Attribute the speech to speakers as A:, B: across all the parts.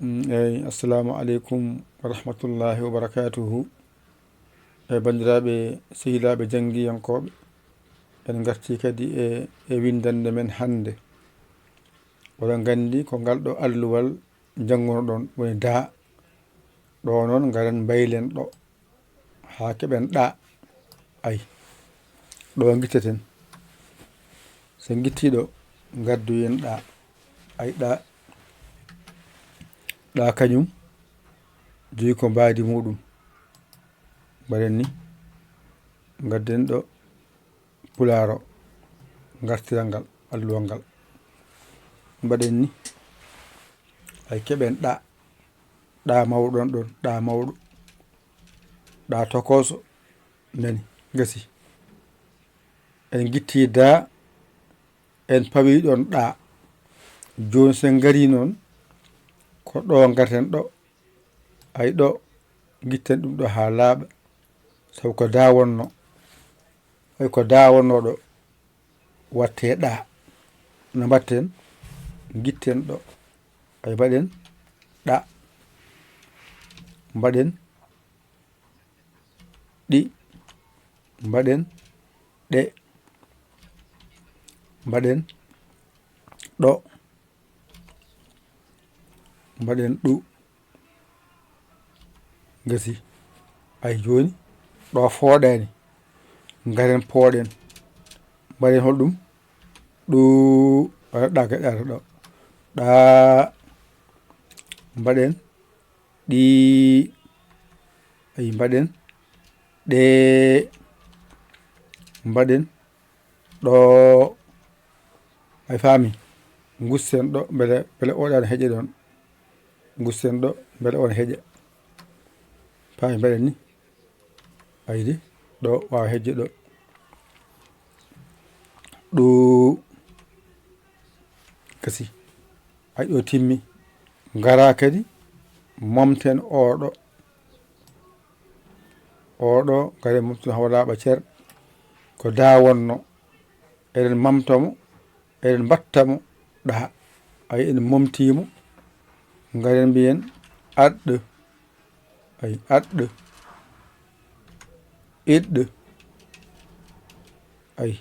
A: Assalamu aleykum wa rahmatullahi wa barakatuhu. Bandiraɓe sehilaɓe janggiyankoɓe, en garti kadi e windande men hannde. Oɗon gandi ko ngal ɗo alluwal jangono ɗon woni da. Ɗo noon ngaren mbaylen ɗo ha keɓen ɗa. Ay ɗo guitteten, so guittiɗo gaddoyen ɗa. Ay ɗa kañum joyi ko mbadi muɗum. Mbaɗen ni gadden ɗo pularo gartiral ngal alluwal ngal. Mbaɗen ni ay keɓen ɗa mawɗo ɗon ɗon, ɗa mawɗo, ɗa tokoso nani gasi. En gitti da, en pawi ɗon ɗa. Joni sen gari noon ko ɗo garten ɗo. Ay ɗo gitten ɗum ɗo ha laaɓa, sabu ko da wonno. Ay ko da wonno ɗo watte ɗa. No mbatten gitten ɗo. Ay mbaɗen ɗa, mbaɗen ɗi, mbaɗen ɗe, mbaɗen ɗo, mbaɗen ɗu gasi. Ay joni ɗo fooɗani, garen pooɗen mbaɗen holɗum ɗu. Ɗa gaɗata ɗo ɗa, mbaɗen ɗi. Ay mbaɗen ɗe, mbaɗen ɗo. Ay faami, gussen ɗo beele oɗa ne heeƴa ɗon. Gussen ɗo beele on heeƴa. Faami mbaɗen ni. Ayde ɗo wawa hejje ɗo ɗu gasi. Ay ɗo timmi. Gara kadi momten oɗo. Oɗo garen momten hawa laaɓa cer. Ko da wonno eɗen mamtamo, eɗen mbattamo ɗa. Ay en momtimo garen mbiyen aɗɗo. Ay aɗɗo, iɗɗo, ay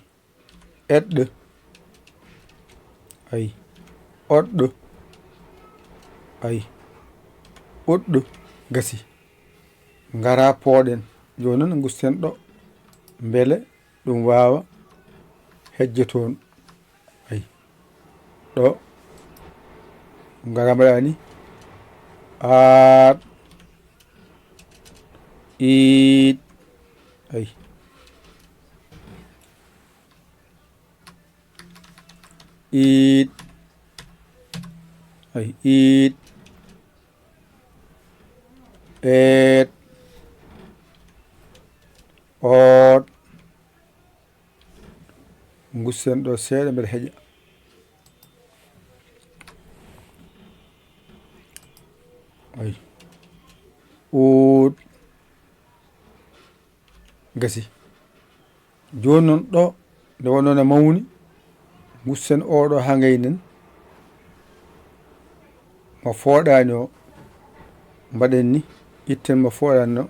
A: eɗɗo, ay oɗɗo, ay oɗɗo gasi. Gara pooɗen joni noon gusten ɗo beele ɗum wawa hejje toon. Ay ɗo gara mbaɗani aaɗ, iiɗ. Ay iiɗ, ay iiɗ, eeɗ, ooɗ. Gussen ɗo seeɗa mbeɗa heeƴa. Ay uut gasi. Joni noon ɗo nde wonno ne mawni, gussen oɗo ha gaynen mo fooɗani o. Mbaɗen ni itten mo fooɗani o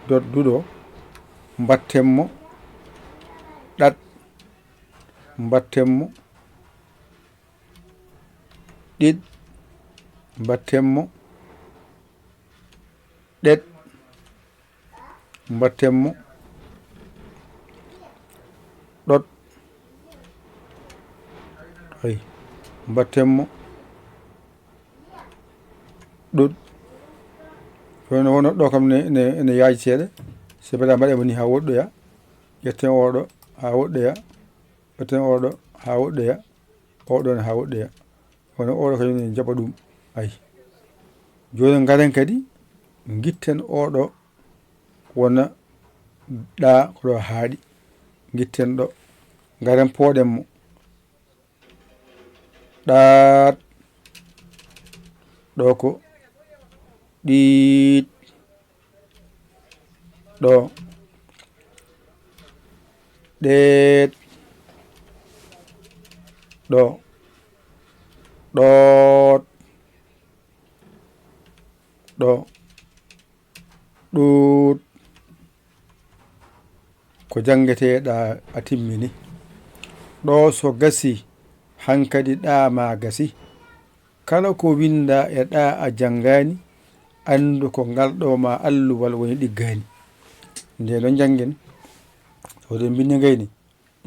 A: dodduɗo mbattenmo ɗat, mbattenmo ɗiɗ, mbattenmo ɗet, mbattenmo ɗot. Ay mbattenmo ɗuɗ. Joni wonno ɗo kam ne yaaji seeɗa. So mbaɗa mbaɗemo ni ha woɗɗoya. Ƴetten oɗo ha woɗɗoya, ƴetten oɗo ha woɗɗoya, oɗon ha woɗɗoya. Kono oɗo kañum ne jaɓa ɗum. Ay joni garen kadi gitten oɗo wona ɗa ko ɗo haaɗi. Gitten ɗo garen pooɗenmo ɗaat. Ɗo ko ɗiiɗ. ɗo ɗeet. ɗo ɗoot. ɗo ɗuuɗ ko jangeteɗa a timmini. ɗo so gasi hankadi ɗa ma gasi. kala ko winda e ɗa a jangani andu ko ngalɗo ma alluwal woni ɗiggani. nde no jangen sode binni gayni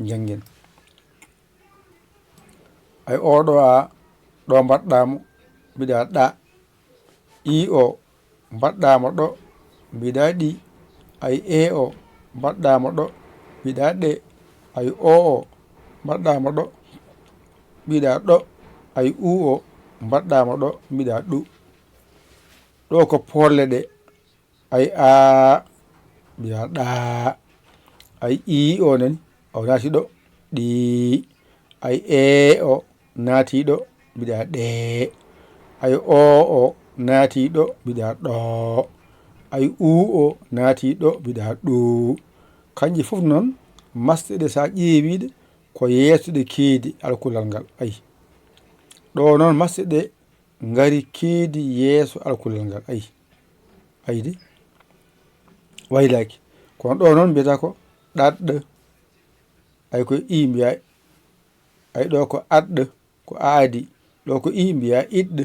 A: jangen. ay oɗo a ɗo mbaɗɗamo mbiɗa ɗa. i o mbaɗɗamo ɗo mbiɗa ɗi. ay e o mbaɗɗamo ɗo mbiɗa ɗe. ay o mbaɗɗamo ɗo mbiɗa ɗo. ay u o mbaɗɗamo ɗo mbiɗa ɗu. ɗo ko porle ɗe. ay a mbiɗa ɗa. ay i o nani o naati ɗo ɗi. ay e o naati ɗo mbiɗa ɗe. ay o naati ɗo mbiɗa ɗo. ay u o naati ɗo mbiɗa ɗu. kanƴi fof noon masɗe ɗe sa ƴeewiɗe ko yeeso ɗe keedi alkulal ngal. ayi ɗo noon masɗe ɗe ngari keedi yeeso alkulal ngal. ayi de waylaki kono ɗo noon mbiyata ko ɗaɗɗo. ay ko i mbiya. ay ɗo ko aɗɗo ko aadi. ɗo ko i mbiya iɗɗo.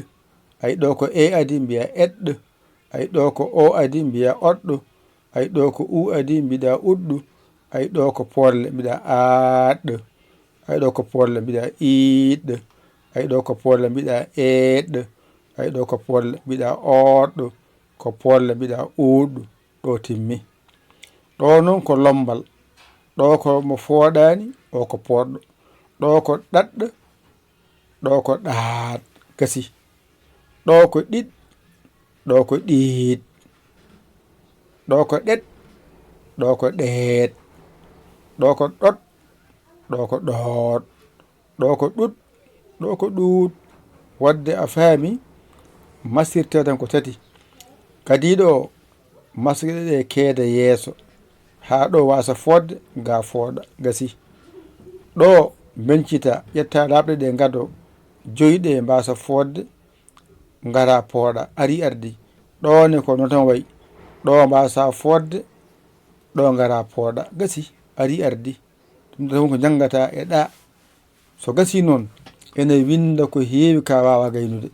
A: ay ɗo ko e adi mbiya eɗɗo. ay ɗo ko o adi mbiya oɗɗo. ay ɗo ko u adi mbiɗa uɗɗu. ay ɗo ko porle mbiɗa aɗɗo. ay ɗo ko porle mbiɗa iɗɗo. ay ɗo ko porle mbiɗa eɗɗo. ay ɗo ko porle mbiɗa oɗɗo. ko porle mbiɗa uɗɗu. ɗo timmi. ɗo noon ko lombal. ɗo ko mo fooɗani. ɗo ko porɗo. ɗo ko ɗaɗɗo. ɗo ko ɗaaɗ gasi. ɗo ko ɗiɗ. ɗo ko ɗiiɗ. ɗo ko ɗeɗ. ɗo ko ɗeet. ɗo ko ɗot. ɗo ko ɗoot. ɗo ko ɗuɗ. ɗo ko ɗuuɗ. wadde a faami masirteɗen ko tati. kadi ɗo masirɗe ɗe keeda yeeso ha ɗo wasa fodde ga fooɗa gasi. ɗo bencita ƴetta laaɓɗe ɗe gado joyɗe mbasa fodde ngara pooɗa ari ardi. ɗone ko non tan wayi. ɗo mbasa fodde ɗo ngara pooɗa gasi ari ardi. ɗum ɗo ko jangata e ɗa. so gasi noon ene winda ko heewi ka wawa gaynude.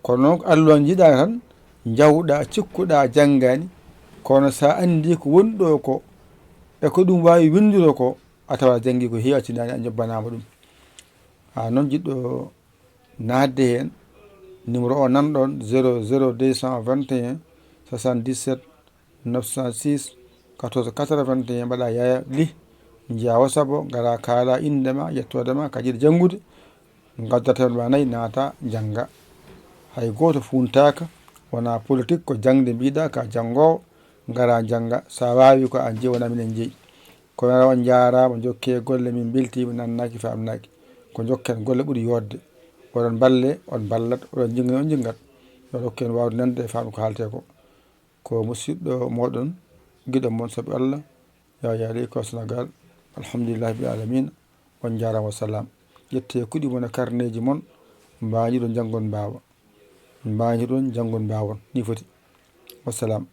A: kono noon ko alluwa jiiɗa tan jawɗa cikkuɗa janggani. kono sa andi ko woni ɗo ko e ko ɗum wawi windude ko a tawa janggi ko heewi accidani a jobbanama ɗum. ha noon jiɗɗo nadde hen numéro o nanɗon 00221 77 906 14 81 mbaɗa yaya li jiya sabo gara kaala indema yettodema ka jiɗi janngude gaddata ma nayyi naata jangga. hay goto funtaka wona politique ko jangde mbiɗa ka janggowo gara jangga. sa wawi ko an jeeyi wona minen jeeyi. kono on jarama jokke golle min beltima nannaki famnaki ko jokken golle ɓuuri yodde. oɗon balle on ballat. oɗon jingani on jinggat. yo dokken wawde nande e famde ko haalte ko musidɗo moɗon giɗo moon saabi Allah Yaya Aley ko Sénégal. alhamdulillahi bil alamina. on jarama wassalam. ƴette kuɗi mon e carnet mon mbañiɗon janggon mbawa. mbañiɗon janggon mbawon ni foti. wassalam.